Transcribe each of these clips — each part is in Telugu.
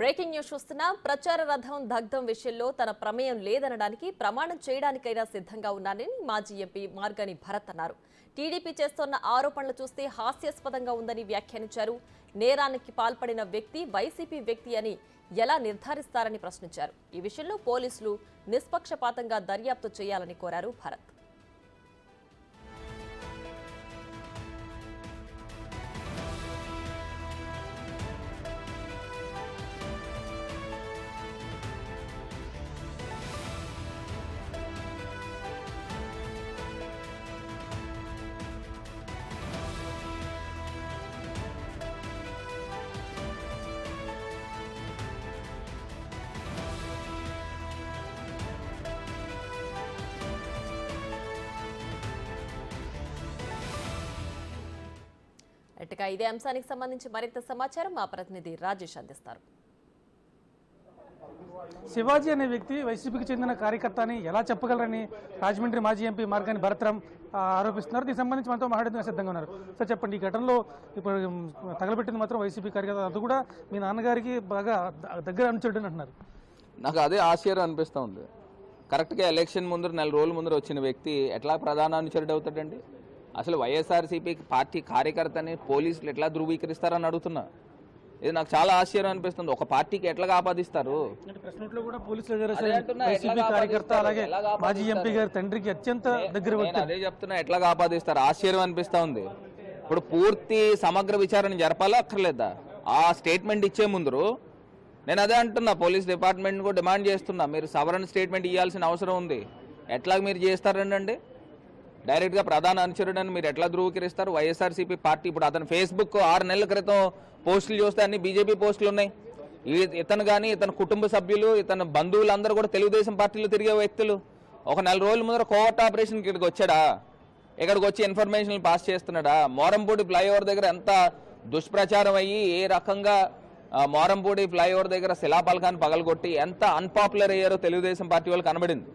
బ్రేకింగ్ న్యూస్ చూస్తున్నాం. ప్రచార రథం దగ్ధం విషయంలో తన ప్రమేయం లేదనడానికి ప్రమాణం చేయడానికైనా సిద్ధంగా ఉన్నానని మాజీ ఎంపీ మార్గాని భరత్ అన్నారు. టీడీపీ చేస్తున్న ఆరోపణలు చూస్తే హాస్యాస్పదంగా ఉందని వ్యాఖ్యానించారు. నేరానికి పాల్పడిన వ్యక్తి వైసీపీ వ్యక్తి అని ఎలా నిర్ధారిస్తారని ప్రశ్నించారు. ఈ విషయంలో పోలీసులు నిష్పక్షపాతంగా దర్యాప్తు చేయాలని కోరారు భరత్. ఇదే అంశానికి సంబంధించి మరింత సమాచారం మా ప్రతినిధి రాజేష్ అందిస్తారు. శివాజీ అనే వ్యక్తి వైసీపీకి చెందిన కార్యకర్త అని ఎలా చెప్పగలరని రాజమండ్రి మాజీ ఎంపీ మార్గాని భరతరాం ఆరోపిస్తున్నారు. దీనికి సంబంధించి మనతో మాట్లాడేందుకు సిద్ధంగా ఉన్నారు. సార్ చెప్పండి, ఈ ఘటనలో ఇప్పుడు తగలబెట్టింది మాత్రం వైసీపీ కార్యకర్త, అది కూడా మీ నాన్నగారికి బాగా దగ్గర అనుచరుడు అంటున్నారు. నాకు అదే ఆశ్చర్యం అనిపిస్తూ ఉంది. కరెక్ట్గా ఎలక్షన్ ముందర 4 రోజుల ముందర వచ్చిన వ్యక్తి ఎట్లా ప్రధాన అనుచరుడు అవుతాడండి? అసలు వైఎస్ఆర్సీపీ పార్టీ కార్యకర్తని పోలీసులు ఎట్లా ధృవీకరిస్తారని అడుగుతున్నా. ఇది నాకు చాలా ఆశ్చర్యం అనిపిస్తుంది. ఒక పార్టీకి ఎట్లా ఆపాదిస్తారు? అదే చెప్తున్నా, ఎట్లా ఆపాదిస్తారు? ఆశ్చర్యం అనిపిస్తా ఉంది. ఇప్పుడు పూర్తి సమగ్ర విచారణ జరపాలా అక్కర్లేదా? ఆ స్టేట్మెంట్ ఇచ్చే ముందు నేను అదే అంటున్నా, పోలీస్ డిపార్ట్మెంట్ కూడా డిమాండ్ చేస్తున్నా, మీరు సవరణ స్టేట్మెంట్ ఇవ్వాల్సిన అవసరం ఉంది. ఎట్లా మీరు చేస్తారండి? డైరెక్ట్గా ప్రధాన అనుచరుడని మీరు ఎట్లా ధృవీకరిస్తారు? వైఎస్ఆర్సీపీ పార్టీ ఇప్పుడు అతను ఫేస్బుక్ 6 నెలల క్రితం పోస్టులు చూస్తే అన్ని బీజేపీ పోస్టులు ఉన్నాయి. ఇతను కానీ ఇతని కుటుంబ సభ్యులు, ఇతని బంధువులందరూ కూడా తెలుగుదేశం పార్టీలో తిరిగే వ్యక్తులు. ఒక 4 రోజుల ముందర కోవర్ట్ ఆపరేషన్ ఇక్కడికి వచ్చాడా? ఇక్కడికి వచ్చి ఇన్ఫర్మేషన్ పాస్ చేస్తున్నాడా? మోరంపూడి ఫ్లైఓవర్ దగ్గర ఎంత దుష్ప్రచారం అయ్యి ఏ రకంగా మోరంపూడి ఫ్లైఓవర్ దగ్గర శిలాపలకాన్ని పగలగొట్టి ఎంత అన్పాపులర్ అయ్యారో తెలుగుదేశం పార్టీ వాళ్ళు కనబడింది.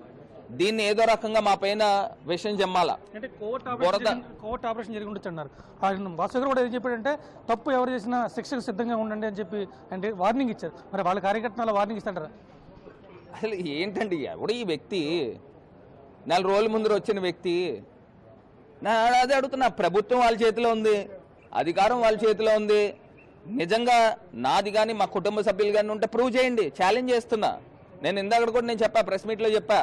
దీన్ని ఏదో రకంగా మా పైన విషయం జమ్మాలా. అంటే కోవర్ట్ ఆపరేషన్ జరిగి ఉండొచ్చు అన్నారు. వాసు కూడా ఏం చెప్పాడంటే తప్పు ఎవరు చేసినా శిక్షకు సిద్ధంగా ఉండండి అని చెప్పి అంటే వార్నింగ్ ఇచ్చారు. మరి వాళ్ళ కార్యకర్తలు వార్నింగ్ ఇస్తారా? అసలు ఏంటండి ఎవడు ఈ వ్యక్తి? 4 రోజుల ముందర వచ్చిన వ్యక్తి. అదే అడుగుతున్నా, ప్రభుత్వం వాళ్ళ చేతిలో ఉంది, అధికారం వాళ్ళ చేతిలో ఉంది. నిజంగా నాది కానీ మా కుటుంబ సభ్యులు కానీ ఉంటే ప్రూవ్ చేయండి, ఛాలెంజ్ చేస్తున్నా. నేను ఇందాక కూడా నేను చెప్పా, ప్రెస్ మీట్లో చెప్పా,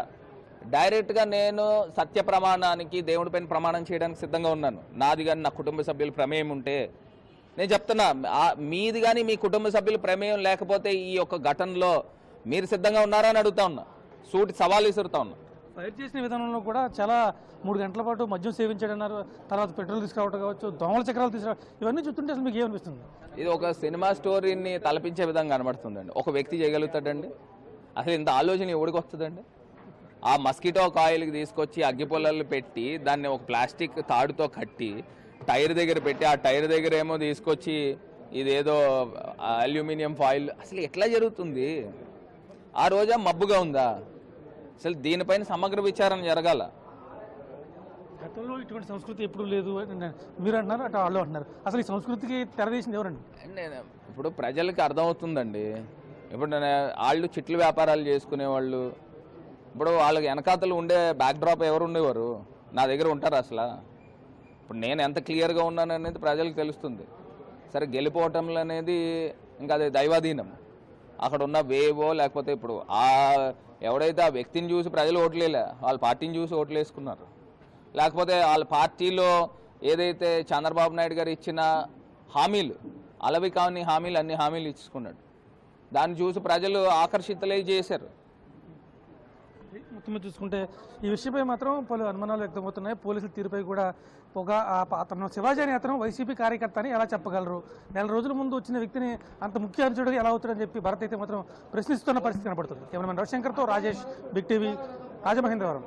డైరెక్ట్గా నేను సత్య ప్రమాణానికి దేవుడి పైన ప్రమాణం చేయడానికి సిద్ధంగా ఉన్నాను. నాది కానీ నా కుటుంబ సభ్యుల ప్రమేయం ఉంటే నేను చెప్తున్నా, మీది కానీ మీ కుటుంబ సభ్యుల ప్రమేయం లేకపోతే ఈ యొక్క ఘటనలో మీరు సిద్ధంగా ఉన్నారా అని అడుగుతా ఉన్నా, సూటి సవాల్ విసురుతా ఉన్నా. ఫైర్ చేసిన విధానంలో కూడా చాలా 3 గంటల పాటు మద్యం సేవించాడన్నారు. తర్వాత పెట్రోల్ తీసుకురావడం కావచ్చు, దోమల చక్రాలు తీసుకురావడం, ఇవన్నీ చూస్తుంటే అసలు మీకు ఏమనిపిస్తుంది? ఇది ఒక సినిమా స్టోరీని తలపించే విధంగా కనబడుతుందండి. ఒక వ్యక్తి చేయగలుగుతాడండి? అసలు ఇంత ఆలోచన ఎవడికి వస్తుందండి? ఆ మస్కిటో కాయిల్కి తీసుకొచ్చి అగ్గిపొల్లలు పెట్టి దాన్ని ఒక ప్లాస్టిక్ తాడుతో కట్టి టైర్ దగ్గర పెట్టి ఆ టైర్ దగ్గర ఏమో తీసుకొచ్చి ఇదేదో అల్యూమినియం ఫాయిల్, అసలు ఎట్లా జరుగుతుంది? ఆ రోజా మబ్బుగా ఉందా? అసలు దీనిపైన సమగ్ర విచారణ జరగాల. గతంలో ఇటువంటి సంస్కృతి ఎప్పుడు లేదు మీరు అంటున్నారు, అటు వాళ్ళు అంటున్నారు. అసలు ఈ సంస్కృతికి తెరదీసింది ఎవరండి? ఇప్పుడు ప్రజలకి అర్థమవుతుందండి. ఇప్పుడు వాళ్ళు చిట్లు వ్యాపారాలు చేసుకునేవాళ్ళు, ఇప్పుడు వాళ్ళకి వెనకాతలు ఉండే బ్యాక్డ్రాప్ ఎవరు ఉండేవారు? నా దగ్గర ఉంటారు అసలు. ఇప్పుడు నేను ఎంత క్లియర్గా ఉన్నాను అనేది ప్రజలకు తెలుస్తుంది. సరే, గెలిపోవటంలో అనేది ఇంకా అది దైవాధీనం. అక్కడ ఉన్న వేవో లేకపోతే ఇప్పుడు ఎవడైతే ఆ వ్యక్తిని చూసి ప్రజలు ఓట్లేలే, వాళ్ళ పార్టీని చూసి ఓట్లు వేసుకున్నారు. లేకపోతే వాళ్ళ పార్టీలో ఏదైతే చంద్రబాబు నాయుడు గారు ఇచ్చిన హామీలు, అలవి కాని హామీలు, అన్ని హామీలు ఇచ్చుకున్నాడు. దాన్ని చూసి ప్రజలు ఆకర్షితులై చేశారు. ముఖ్యంగా చూసుకుంటే ఈ విషయంపై మాత్రం పలు అనుమానాలు వ్యక్తమవుతున్నాయి. పోలీసుల తీరుపై కూడా అతను శివాజీ అనే అతను వైసీపీ కార్యకర్త అని ఎలా చెప్పగలరు? 4 రోజుల ముందు వచ్చిన వ్యక్తిని అంత ముఖ్య అనుచరుడు ఎలా అవుతాడని చెప్పి భరత్ అయితే మాత్రం ప్రశ్నిస్తున్న పరిస్థితి కనబడుతుంది. కెమెరామెన్ రవిశంకర్తో రాజేష్, బిగ్ టీవీ, రాజమహేంద్రవరం.